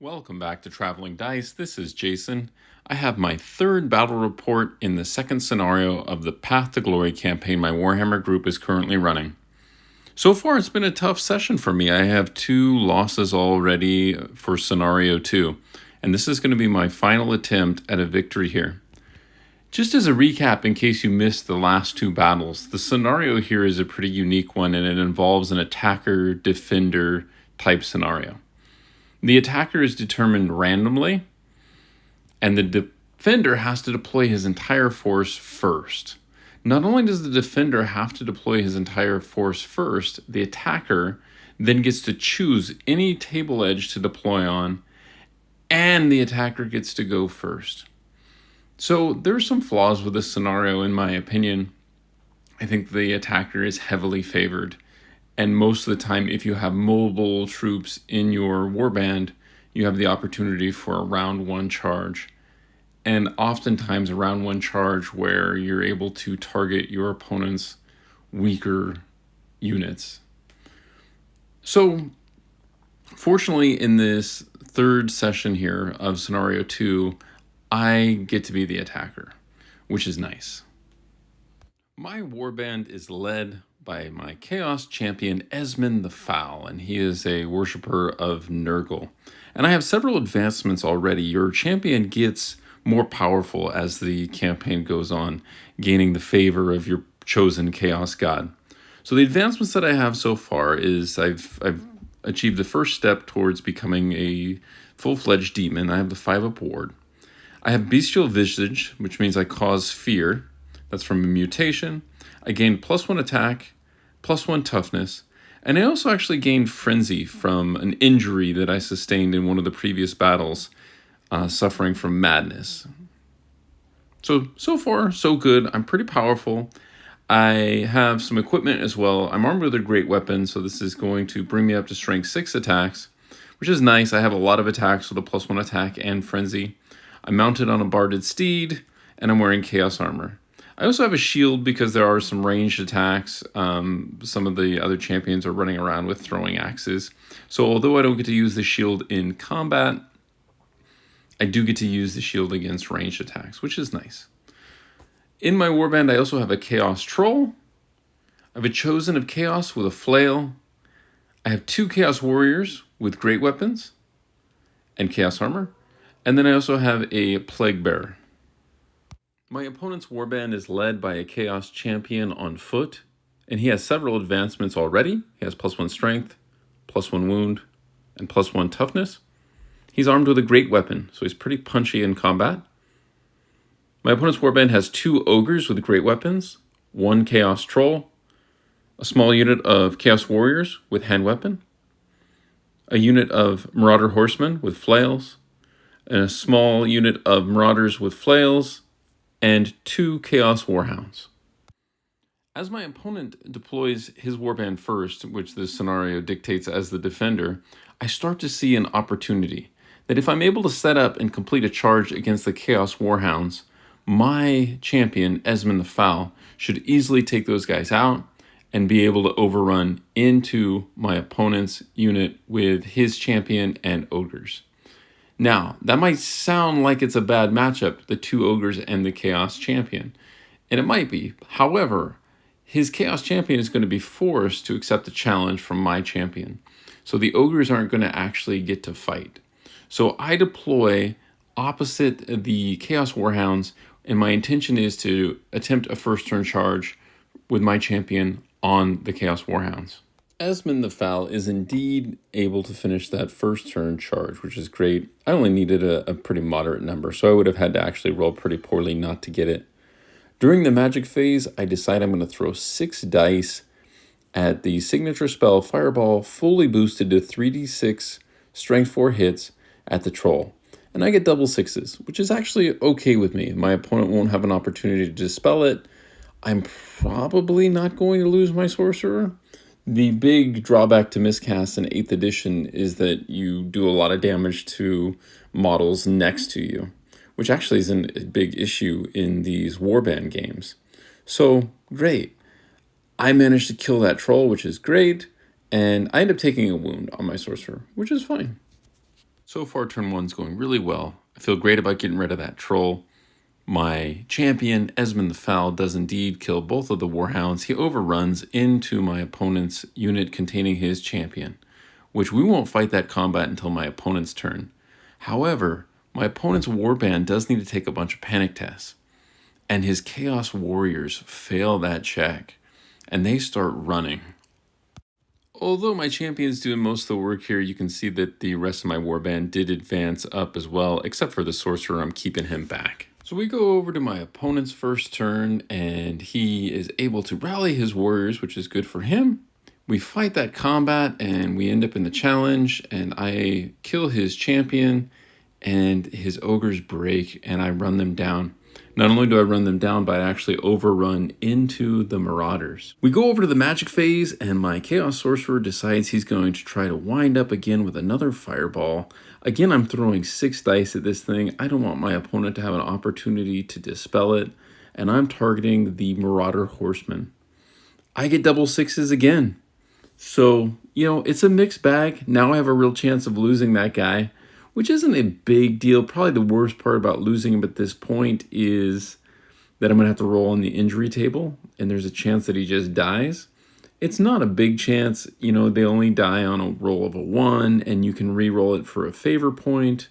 Welcome back to Traveling Dice. This is Jason. I have my third battle report in the second scenario of the Path to Glory campaign my Warhammer group is currently running. So far, it's been a tough session for me. I have 2 losses already for scenario 2, and this is going to be my final attempt at a victory here. Just as a recap, in case you missed the last 2 battles, the scenario here is a pretty unique one, and it involves an attacker-defender type scenario. The attacker is determined randomly, and the defender has to deploy his entire force first. Not only does the defender have to deploy his entire force first, the attacker then gets to choose any table edge to deploy on, and the attacker gets to go first. So there's some flaws with this scenario, in my opinion. I think the attacker is heavily favored. And most of the time, if you have mobile troops in your warband, you have the opportunity for a round 1 charge. And oftentimes a round 1 charge where you're able to target your opponent's weaker units. So, fortunately, in this third session here of Scenario 2, I get to be the attacker, which is nice. My warband is led by my Chaos Champion, Esmund the Foul, and he is a worshipper of Nurgle. And I have several advancements already. Your champion gets more powerful as the campaign goes on, gaining the favor of your chosen Chaos God. So the advancements that I have so far is I've achieved the first step towards becoming a full-fledged demon. I have the 5-up ward. I have Bestial Visage, which means I cause fear. That's from a mutation. I gained +1 attack, +1 toughness, and I also actually gained Frenzy from an injury that I sustained in one of the previous battles, suffering from madness. So far, so good. I'm pretty powerful. I have some equipment as well. I'm armed with a great weapon, so this is going to bring me up to strength 6 attacks, which is nice. I have a lot of attacks with a +1 attack and Frenzy. I'm mounted on a barded steed, and I'm wearing Chaos Armor. I also have a shield because there are some ranged attacks. Some of the other champions are running around with throwing axes. So although I don't get to use the shield in combat, I do get to use the shield against ranged attacks, which is nice. In my warband, I also have a Chaos Troll. I have a Chosen of Chaos with a flail. I have 2 Chaos Warriors with great weapons and Chaos Armor. And then I also have a Plague Bearer. My opponent's warband is led by a Chaos Champion on foot, and he has several advancements already. He has +1 strength, +1 wound, and +1 toughness. He's armed with a great weapon, so he's pretty punchy in combat. My opponent's warband has 2 ogres with great weapons, 1 Chaos Troll, a small unit of Chaos Warriors with hand weapon, a unit of Marauder Horsemen with flails, and a small unit of Marauders with flails, and 2 Chaos Warhounds. As my opponent deploys his warband first, which this scenario dictates as the defender, I start to see an opportunity that if I'm able to set up and complete a charge against the Chaos Warhounds, my champion, Esmund the Foul, should easily take those guys out and be able to overrun into my opponent's unit with his champion and ogres. Now, that might sound like it's a bad matchup, the 2 ogres and the Chaos Champion. And it might be. However, his Chaos Champion is going to be forced to accept the challenge from my champion. So the ogres aren't going to actually get to fight. So I deploy opposite the Chaos Warhounds, and my intention is to attempt a first turn charge with my champion on the Chaos Warhounds. Esmund the Foul is indeed able to finish that first turn charge, which is great. I only needed a pretty moderate number, so I would have had to actually roll pretty poorly not to get it. During the magic phase, I decide I'm going to throw 6 dice at the signature spell Fireball, fully boosted to 3d6 strength 4 hits at the troll. And I get double 6s, which is actually okay with me. My opponent won't have an opportunity to dispel it. I'm probably not going to lose my sorcerer. The big drawback to miscast in 8th edition is that you do a lot of damage to models next to you, which actually isn't a big issue in these warband games. So, great. I managed to kill that troll, which is great, and I end up taking a wound on my sorcerer, which is fine. So far, turn 1's going really well. I feel great about getting rid of that troll. My champion, Esmund the Foul, does indeed kill both of the Warhounds. He overruns into my opponent's unit containing his champion, which we won't fight that combat until my opponent's turn. However, my opponent's Warband does need to take a bunch of panic tests, and his Chaos Warriors fail that check, and they start running. Although my champion's doing most of the work here, you can see that the rest of my warband did advance up as well, except for the sorcerer. I'm keeping him back. So we go over to my opponent's first turn, and he is able to rally his warriors, which is good for him. We fight that combat, and we end up in the challenge, and I kill his champion, and his ogres break, and I run them down. Not only do I run them down, but I actually overrun into the marauders. We go over to the magic phase, and my Chaos Sorcerer decides he's going to try to wind up again with another fireball. Again, I'm throwing 6 dice at this thing. I don't want my opponent to have an opportunity to dispel it, and I'm targeting the Marauder Horseman. I get double 6s again. So, it's a mixed bag. Now I have a real chance of losing that guy, which isn't a big deal. Probably the worst part about losing him at this point is that I'm going to have to roll on the injury table, and there's a chance that he just dies. It's not a big chance. They only die on a roll of a 1, and you can re-roll it for a favor point,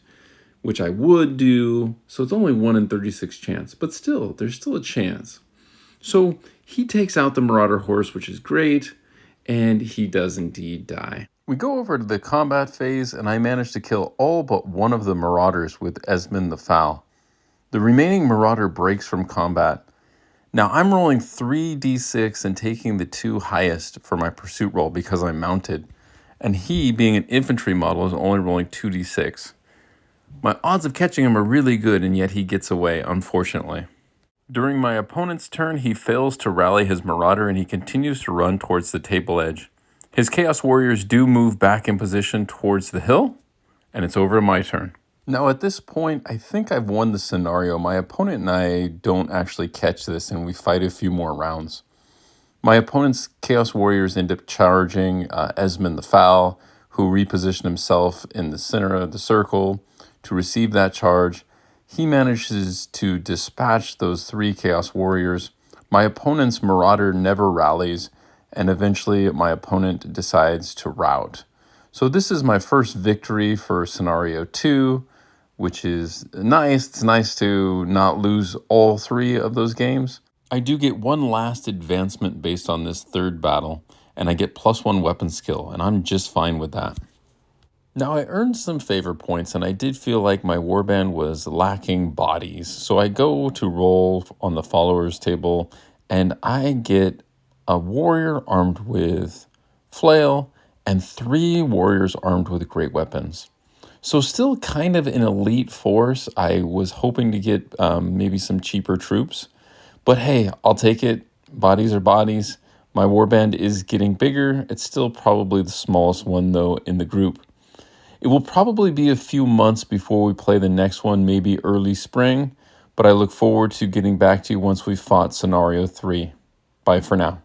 which I would do. So it's only 1 in 36 chance, but still, there's still a chance. So he takes out the Marauder Horse, which is great, and he does indeed die. We go over to the combat phase, and I manage to kill all but one of the Marauders with Esmund the Foul. The remaining Marauder breaks from combat. Now I'm rolling 3d6 and taking the 2 highest for my pursuit roll because I'm mounted, and he, being an infantry model, is only rolling 2d6. My odds of catching him are really good, and yet he gets away, unfortunately. During my opponent's turn, he fails to rally his Marauder, and he continues to run towards the table edge. His Chaos Warriors do move back in position towards the hill, and it's over to my turn. Now at this point, I think I've won the scenario. My opponent and I don't actually catch this, and we fight a few more rounds. My opponent's Chaos Warriors end up charging Esmund the Foul, who repositioned himself in the center of the circle to receive that charge. He manages to dispatch those 3 Chaos Warriors. My opponent's Marauder never rallies, and eventually my opponent decides to rout. So this is my first victory for scenario 2, which is nice. It's nice to not lose all 3 of those games. I do get one last advancement based on this third battle, and I get +1 weapon skill, and I'm just fine with that. Now I earned some favor points, and I did feel like my warband was lacking bodies. So I go to roll on the followers table, and I get a warrior armed with flail, and 3 warriors armed with great weapons. So still kind of an elite force. I was hoping to get maybe some cheaper troops, but hey, I'll take it. Bodies are bodies. My warband is getting bigger. It's still probably the smallest one though in the group. It will probably be a few months before we play the next one, maybe early spring, but I look forward to getting back to you once we've fought scenario 3. Bye for now.